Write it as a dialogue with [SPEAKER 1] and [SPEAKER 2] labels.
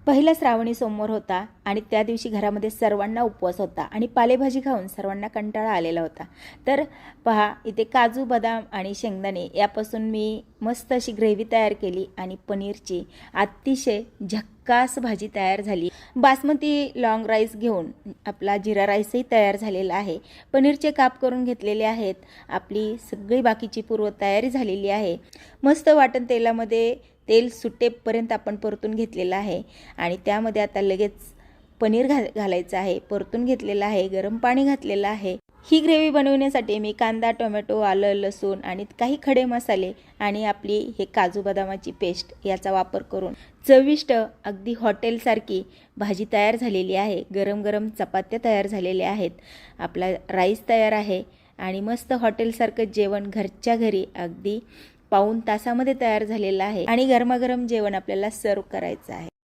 [SPEAKER 1] पहिला श्रावणी सोमवार होता आणि त्या दिवशी घरामध्ये सर्वांना उपवास होता आणि पालेभाजी खाऊन सर्वांना कंटाळा आलेला होता। तर पहा, इथे काजू, बदाम आणि शेंगदाणे यापासून मी मस्त अशी ग्रेव्ही तयार केली आणि पनीरची अतिशय झक्कास भाजी तयार झाली। बासमती लॉंग राईस घेऊन आपला जिरा राईसही तयार झालेला आहे। पनीरचे काप करून घेतलेले आहेत। आपली सगळी बाकीची पूर्वतयारी झालेली आहे। मस्त वाटण तेलामध्ये तेल सुटेपर्यंत आपण परतून घेतलेलं आहे आणि त्यामध्ये आता लगेच पनीर घालायचं आहे। परतून घेतलेलं आहे, गरम पाणी घातलेलं आहे। ही ग्रेव्ही बनवण्यासाठी मी कांदा, टोमॅटो, आलं, लसूण आणि काही खडे मसाले आणि आपली हे काजू बदामाची पेस्ट याचा वापर करून चविष्ट अगदी हॉटेलसारखी भाजी तयार झालेली आहे। गरम गरम चपात्या तयार झालेल्या आहेत, आपला राईस तयार आहे आणि मस्त हॉटेलसारखं जेवण घरच्या घरी अगदी पाऊण तासामध्ये तयार झालेलं आहे आणि गरमागरम जेवण आपल्याला सर्व करायचं आहे।